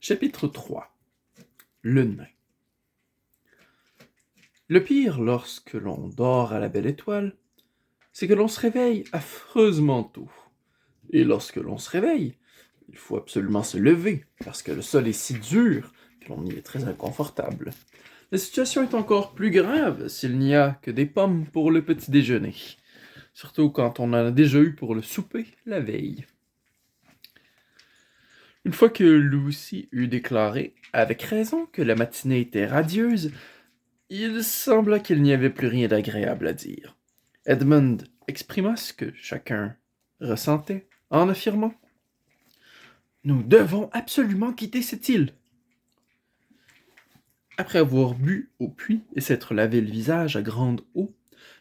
Chapitre 3. Le nain. Le pire lorsque l'on dort à la belle étoile, c'est que l'on se réveille affreusement tôt. Et lorsque l'on se réveille, il faut absolument se lever, parce que le sol est si dur que l'on y est très inconfortable. La situation est encore plus grave s'il n'y a que des pommes pour le petit déjeuner, surtout quand on en a déjà eu pour le souper la veille. Une fois que Lucy eut déclaré, avec raison, que la matinée était radieuse, il sembla qu'il n'y avait plus rien d'agréable à dire. Edmund exprima ce que chacun ressentait en affirmant: Nous devons absolument quitter cette île. Après avoir bu au puits et s'être lavé le visage à grande eau,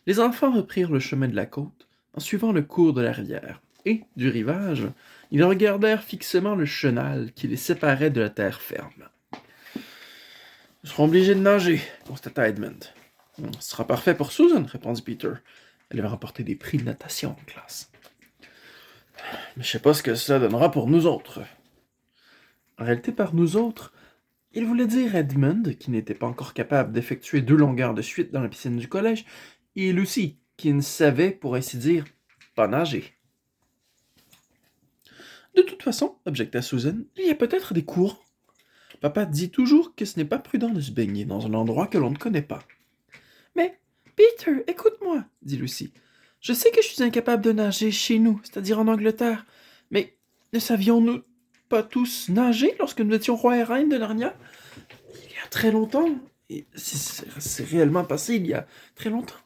les enfants reprirent le chemin de la côte en suivant le cours de la rivière, et, du rivage, ils regardèrent fixement le chenal qui les séparait de la terre ferme. « Nous serons obligés de nager, » constata Edmund. « Ce sera parfait pour Susan, » répondit Peter. Elle avait remporté des prix de natation en classe. « Mais je sais pas ce que cela donnera pour nous autres. » En réalité, par nous autres, il voulait dire Edmund, qui n'était pas encore capable d'effectuer 2 longueurs de suite dans la piscine du collège, et Lucy, qui ne savait, pour ainsi dire, pas nager. De toute façon, objecta Susan, il y a peut-être des courants. Papa dit toujours que ce n'est pas prudent de se baigner dans un endroit que l'on ne connaît pas. Mais, Peter, écoute-moi, dit Lucy. Je sais que je suis incapable de nager chez nous, c'est-à-dire en Angleterre, mais ne savions-nous pas tous nager lorsque nous étions roi et reine de Narnia? Il y a très longtemps, et c'est réellement passé il y a très longtemps.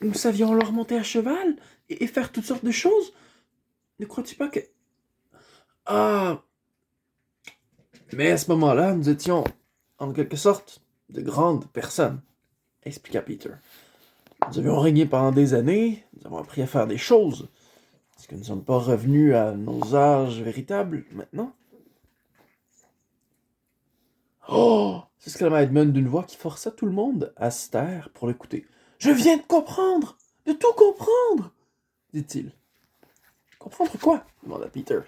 Nous savions alors monter à cheval et faire toutes sortes de choses. Ne crois-tu pas que... Ah... Mais à ce moment-là, nous étions, en quelque sorte, de grandes personnes, expliqua Peter. Nous avions régné pendant des années, nous avons appris à faire des choses. Est-ce que nous ne sommes pas revenus à nos âges véritables, maintenant? Oh! S'exclama Edmund d'une voix qui força tout le monde à se taire pour l'écouter. Je viens de comprendre! De tout comprendre! Dit-il. Comprendre quoi? Demanda Peter.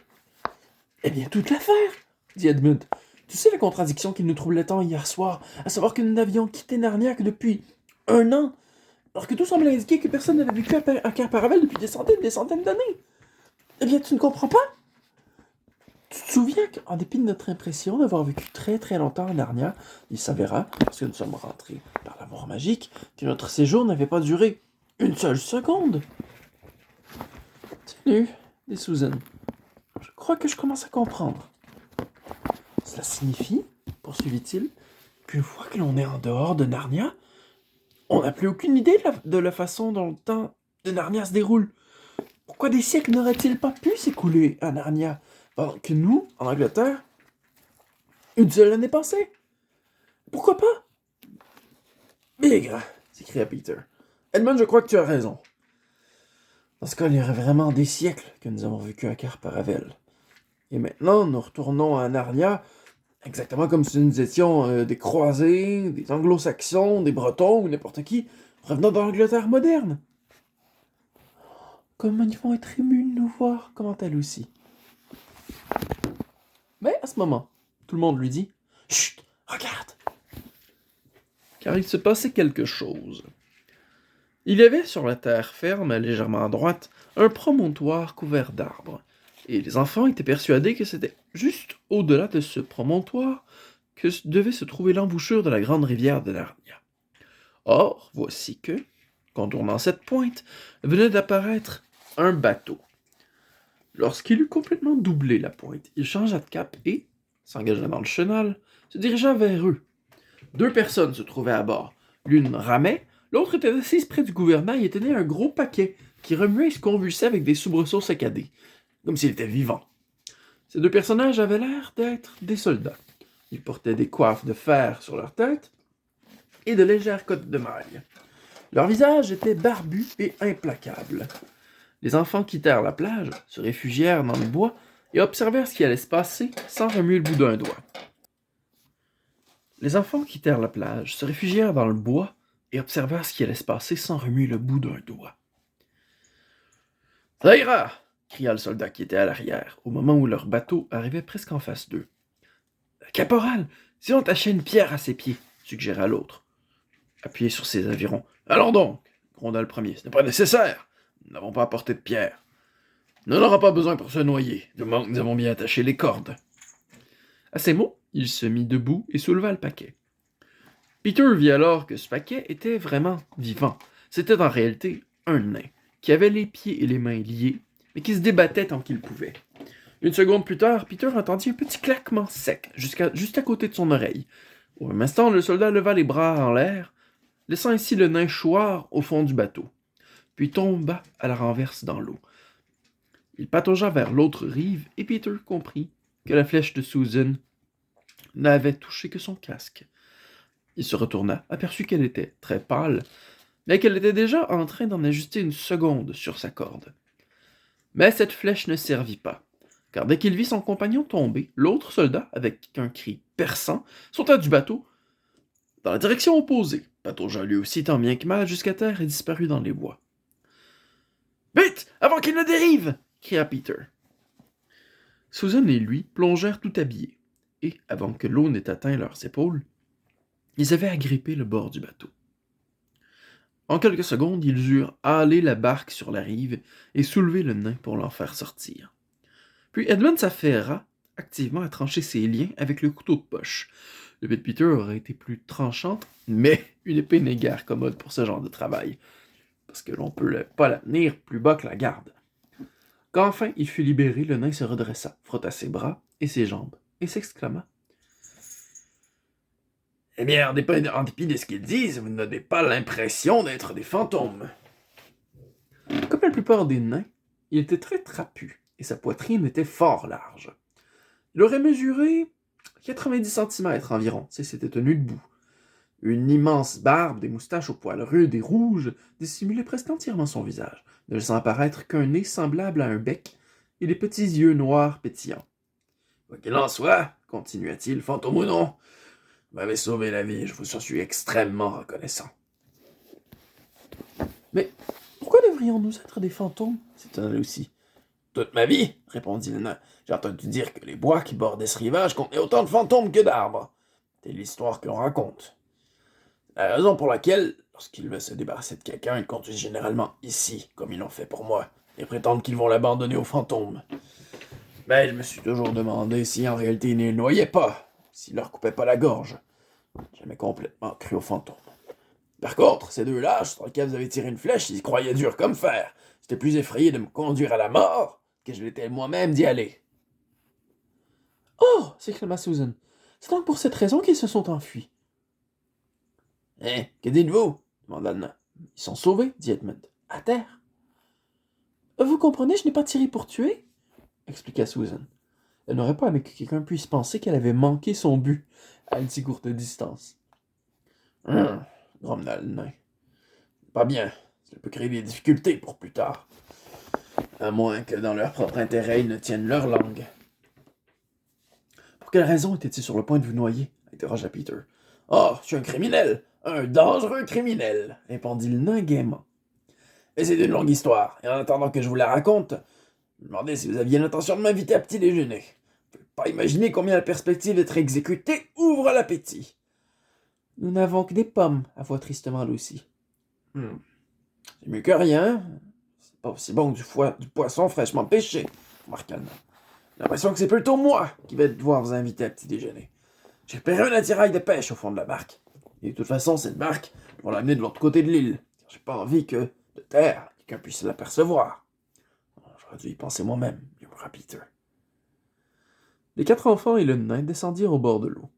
Eh bien, toute l'affaire, dit Edmund. Tu sais la contradiction qui nous troublait tant hier soir, à savoir que nous n'avions quitté Narnia que depuis 1 an, alors que tout semblait indiquer que personne n'avait vécu à Cair-Paravel depuis des centaines d'années. Eh bien, tu ne comprends pas? Tu te souviens qu'en dépit de notre impression d'avoir vécu très très longtemps à Narnia, il s'avéra, parce que nous sommes rentrés par la mort magique, que notre séjour n'avait pas duré une seule seconde. Salut, dit Susan. Je crois que je commence à comprendre. Cela signifie, poursuivit-il, qu'une fois que l'on est en dehors de Narnia, on n'a plus aucune idée de la façon dont le temps de Narnia se déroule. Pourquoi des siècles n'auraient-ils pas pu s'écouler à Narnia, pendant que nous, en Angleterre, une seule année passée? Pourquoi pas? Bigre, s'écria Peter. Edmund, je crois que tu as raison. Dans ce cas, il y aurait vraiment des siècles que nous avons vécu à Cair-Paravel. Et maintenant, nous retournons à Narnia, exactement comme si nous étions des croisés, des anglo-saxons, des bretons ou n'importe qui, revenant dans l'Angleterre moderne. Comme ils vont être émus de nous voir, commenta Lucy. Mais à ce moment, tout le monde lui dit « Chut, regarde !» Car il se passait quelque chose. Il y avait sur la terre ferme, légèrement à droite, un promontoire couvert d'arbres, et les enfants étaient persuadés que c'était juste au-delà de ce promontoire que devait se trouver l'embouchure de la grande rivière de Narnia. Or, voici que, contournant cette pointe, venait d'apparaître un bateau. Lorsqu'il eut complètement doublé la pointe, il changea de cap et, s'engageant dans le chenal, se dirigea vers eux. 2 personnes se trouvaient à bord. L'une ramait, l'autre était assise près du gouvernail et tenait un gros paquet qui remuait et se convulsait avec des soubresauts saccadés, comme s'il était vivant. Ces 2 personnages avaient l'air d'être des soldats. Ils portaient des coiffes de fer sur leur tête et de légères cottes de mailles. Leur visage était barbu et implacable. Les enfants quittèrent la plage, se réfugièrent dans le bois et observèrent ce qui allait se passer sans remuer le bout d'un doigt. Les enfants quittèrent la plage, se réfugièrent dans le bois et observèrent ce qui allait se passer sans remuer le bout d'un doigt. « Ça ira !» cria le soldat qui était à l'arrière, au moment où leur bateau arrivait presque en face d'eux. Caporal, si on attachait une pierre à ses pieds, suggéra l'autre, appuyé sur ses avirons. Allons donc, gronda le premier, ce n'est pas nécessaire. Nous n'avons pas apporté de pierre. Nous n'aurons pas besoin pour se noyer, du moment que nous avons bien attaché les cordes. À ces mots, il se mit debout et souleva le paquet. Peter vit alors que ce paquet était vraiment vivant. C'était en réalité un nain, qui avait les pieds et les mains liés, mais qui se débattait tant qu'il pouvait. Une seconde plus tard, Peter entendit un petit claquement sec, juste à côté de son oreille. Au même instant, le soldat leva les bras en l'air, laissant ainsi le nain choir au fond du bateau, puis tomba à la renverse dans l'eau. Il pataugea vers l'autre rive, et Peter comprit que la flèche de Susan n'avait touché que son casque. Il se retourna, aperçut qu'elle était très pâle, mais qu'elle était déjà en train d'en ajuster une seconde sur sa corde. Mais cette flèche ne servit pas, car dès qu'il vit son compagnon tomber, l'autre soldat, avec un cri perçant, sauta du bateau dans la direction opposée, pataugea lui aussi tant bien que mal jusqu'à terre et disparut dans les bois. « Vite, avant qu'il ne dérive !» cria Peter. Susan et lui plongèrent tout habillés, et, avant que l'eau n'ait atteint leurs épaules, ils avaient agrippé le bord du bateau. En quelques secondes, ils eurent halé la barque sur la rive et soulevé le nain pour l'en faire sortir. Puis Edmund s'affaira activement à trancher ses liens avec le couteau de poche. L'épée de Peter aurait été plus tranchante, mais une épée n'est guère commode pour ce genre de travail, parce que l'on peut pas la tenir plus bas que la garde. Quand enfin il fut libéré, le nain se redressa, frotta ses bras et ses jambes, et s'exclama. « Eh bien, en dépit de ce qu'ils disent, vous n'avez pas l'impression d'être des fantômes. » Comme la plupart des nains, il était très trapu, et sa poitrine était fort large. Il aurait mesuré 90 cm environ, si s'était tenu debout. Une immense barbe, des moustaches aux poils rudes et rouges dissimulaient presque entièrement son visage, ne laissant apparaître qu'un nez semblable à un bec et des petits yeux noirs pétillants. « Quoi qu'il en soit, continua-t-il, fantôme ou non, vous m'avez sauvé la vie, je vous en suis extrêmement reconnaissant. » « Mais pourquoi devrions-nous être des fantômes ?» s'étonna aussi. « Toute ma vie, répondit le nain, j'ai entendu dire que les bois qui bordaient ce rivage contenaient autant de fantômes que d'arbres. C'est l'histoire qu'on raconte. La raison pour laquelle, lorsqu'ils veulent se débarrasser de quelqu'un, ils conduisent généralement ici, comme ils l'ont fait pour moi, et prétendent qu'ils vont l'abandonner aux fantômes. Mais je me suis toujours demandé si en réalité ils ne les noyaient pas, s'ils leur coupaient pas la gorge. J'ai jamais complètement cru aux fantômes. Par contre, ces deux lâches sur lesquels vous avez tiré une flèche, ils croyaient dur comme fer. J'étais plus effrayé de me conduire à la mort que je l'étais moi-même d'y aller. « Oh !» s'éclama Susan. « C'est donc pour cette raison qu'ils se sont enfuis. »« Hein, que dites-vous » demanda le nain. « Ils sont sauvés, dit Edmund. À terre. »« Vous comprenez, je n'ai pas tiré pour tuer, » expliqua Susan. Elle n'aurait pas aimé que quelqu'un puisse penser qu'elle avait manqué son but à une si courte distance. « grommela le nain. « Pas bien, ça peut créer des difficultés pour plus tard. À moins que dans leur propre intérêt, ils ne tiennent leur langue. »« Pour quelle raison était-il sur le point de vous noyer » interrogea Peter. « Oh, je suis un criminel, un dangereux criminel, répondit le nain gaiement. Mais c'est une longue histoire, et en attendant que je vous la raconte, je me demandais si vous aviez l'intention de m'inviter à petit déjeuner. Vous ne pouvez pas imaginer combien la perspective d'être exécuté ouvre l'appétit. »« Nous n'avons que des pommes, avoua tristement Lucy. C'est mieux que rien. C'est pas aussi bon que du poisson fraîchement pêché, remarqua le nain. J'ai l'impression que c'est plutôt moi qui vais devoir vous inviter à petit déjeuner. J'ai repéré un attirail de pêche au fond de la barque. Et de toute façon, cette barque, ils vont l'amener de l'autre côté de l'île. J'ai pas envie que, de terre, quelqu'un puisse l'apercevoir. J'aurais dû y penser moi-même, murmura Peter. Les 4 enfants et le nain descendirent au bord de l'eau.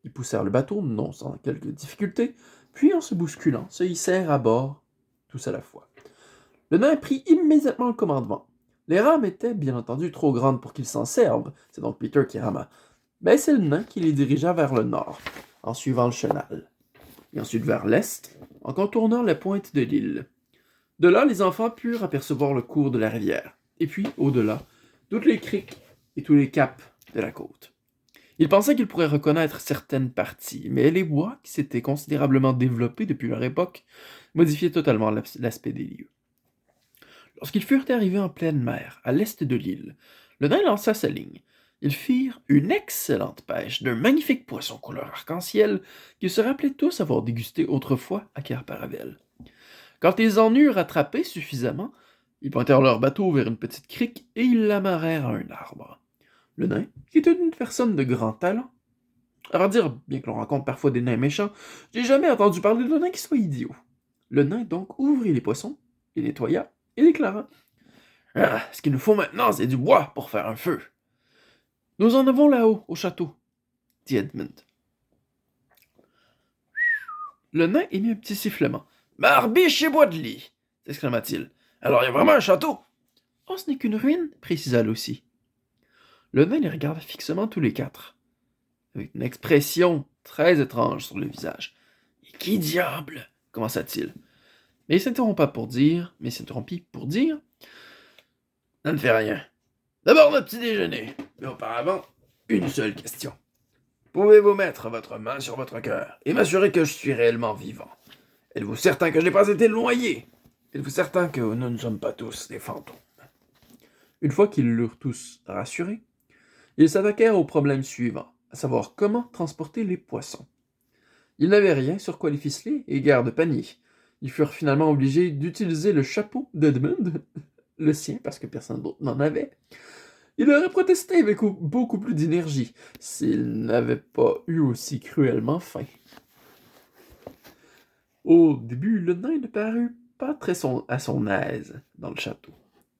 Ils poussèrent le bateau, non sans quelques difficultés, puis en se bousculant, se hissèrent à bord, tous à la fois. Le nain prit immédiatement le commandement. Les rames étaient, bien entendu, trop grandes pour qu'ils s'en servent, c'est donc Peter qui rama. Mais c'est le nain qui les dirigea vers le nord, en suivant le chenal, et ensuite vers l'est, en contournant la pointe de l'île. De là, les enfants purent apercevoir le cours de la rivière, et puis, au-delà, toutes les criques et tous les caps de la côte. Ils pensaient qu'ils pourraient reconnaître certaines parties, mais les bois, qui s'étaient considérablement développés depuis leur époque, modifiaient totalement l'aspect des lieux. Lorsqu'ils furent arrivés en pleine mer, à l'est de l'île, le nain lança sa ligne. Ils firent une excellente pêche d'un magnifique poisson couleur arc-en-ciel qu'ils se rappelaient tous avoir dégusté autrefois à Kerparavel. Quand ils en eurent attrapé suffisamment, ils pointèrent leur bateau vers une petite crique et ils l'amarrèrent à un arbre. Le nain, qui était une personne de grand talent, à vrai dire, bien que l'on rencontre parfois des nains méchants, j'ai jamais entendu parler d'un nain qui soit idiot. Le nain donc ouvrit les poissons, les nettoya et déclara: Ah, ce qu'il nous faut maintenant, c'est du bois pour faire un feu. Nous en avons là-haut, au château, dit Edmund. Le nain émit un petit sifflement. Barbiche et bois de lit, s'exclama-t-il. Alors il y a vraiment un château? Oh, ce n'est qu'une ruine, précisa Lucy. Le nain les regarda fixement tous les quatre, avec une expression très étrange sur le visage. Et qui diable? Commença-t-il. Mais il s'interrompit pour dire: Ça ne fait rien. D'abord notre petit déjeuner, mais auparavant, une seule question. Pouvez-vous mettre votre main sur votre cœur et m'assurer que je suis réellement vivant? Êtes-vous certain que je n'ai pas été noyé? Êtes-vous certain que nous ne sommes pas tous des fantômes? Une fois qu'ils l'eurent tous rassurés, ils s'attaquèrent au problème suivant, à savoir comment transporter les poissons. Ils n'avaient rien sur quoi les ficeler et guère de panier. Ils furent finalement obligés d'utiliser le chapeau d'Edmund, le sien parce que personne d'autre n'en avait. Il aurait protesté avec beaucoup plus d'énergie s'il n'avait pas eu aussi cruellement faim. Au début, le nain ne parut pas très à son aise dans le château.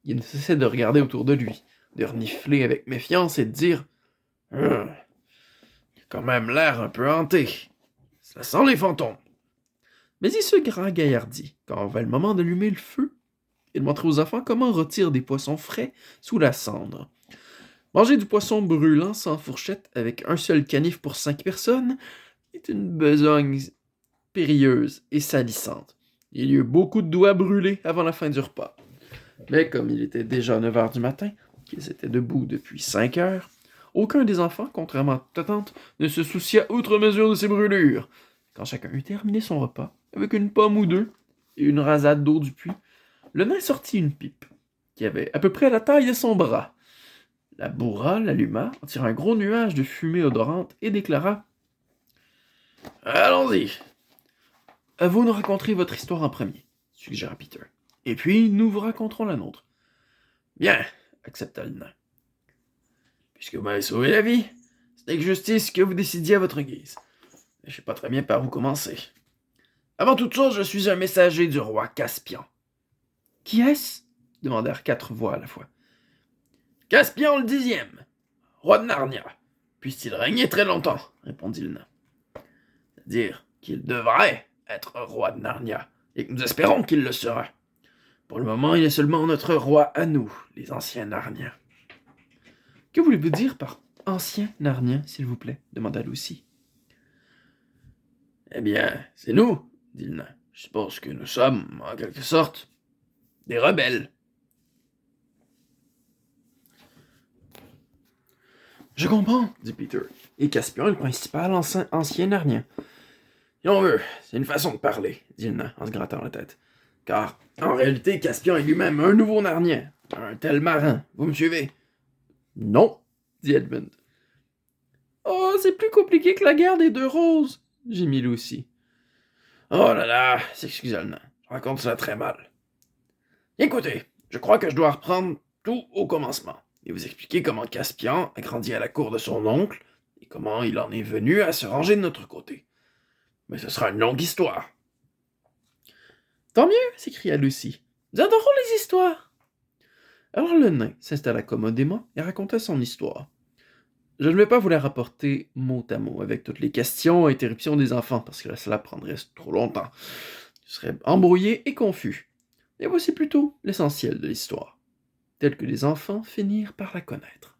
Il ne cessait de regarder autour de lui, de renifler avec méfiance et de dire « Il a quand même l'air un peu hanté. Ça sent les fantômes. » Mais il se gaillardit quand vint le moment d'allumer le feu. Il montrait aux enfants comment on retire des poissons frais sous la cendre. Manger du poisson brûlant sans fourchette avec un seul canif pour 5 personnes est une besogne périlleuse et salissante. Il y eut beaucoup de doigts brûlés avant la fin du repas. Mais comme il était déjà 9 heures du matin, qu'ils étaient debout depuis 5 heures, aucun des enfants, contrairement à ta tante, ne se soucia outre mesure de ces brûlures. Quand chacun eut terminé son repas, avec une pomme ou deux et une rasade d'eau du puits, le nain sortit une pipe, qui avait à peu près la taille de son bras. La bourra l'alluma, en tirant un gros nuage de fumée odorante, et déclara « Allons-y. Vous nous raconterez votre histoire en premier, suggéra Peter. Et puis, nous vous raconterons la nôtre. Bien, accepta le nain. Puisque vous m'avez sauvé la vie, c'est avec justice que vous décidiez à votre guise. Mais je sais pas très bien par où commencer. Avant toute chose, je suis un messager du roi Caspian. Qui est-ce? Demandèrent 4 voix à la fois. Caspian le 10e, roi de Narnia. Puisse-t-il régner très longtemps, répondit le nain. C'est-à-dire qu'il devrait être roi de Narnia, et que nous espérons qu'il le sera. Pour le moment, il est seulement notre roi à nous, les anciens Narniens. Que voulez-vous dire par anciens Narniens, s'il vous plaît? Demanda Lucy. Eh bien, c'est nous, dit le nain. Je suppose que nous sommes, en quelque sorte, des rebelles. Je comprends, dit Peter. Et Caspian est le principal ancien Narnien. Si on veut, c'est une façon de parler, dit le nain en se grattant la tête. Car, en réalité, Caspian est lui-même un nouveau Narnien, un tel marin. Vous me suivez? Non, dit Edmund. Oh, c'est plus compliqué que la guerre des 2 roses, gémit Lucy. Oh là là, s'excusa le nain. Je raconte cela très mal. Écoutez, je crois que je dois reprendre tout au commencement et vous expliquer comment Caspian a grandi à la cour de son oncle et comment il en est venu à se ranger de notre côté. Mais ce sera une longue histoire. Tant mieux, s'écria Lucy. Nous adorons les histoires. Alors le nain s'installa commodément et raconta son histoire. Je ne vais pas vous la rapporter mot à mot avec toutes les questions et interruptions des enfants parce que cela prendrait trop longtemps. Je serais embrouillé et confus. Et voici plutôt l'essentiel de l'histoire, tel que les enfants finirent par la connaître.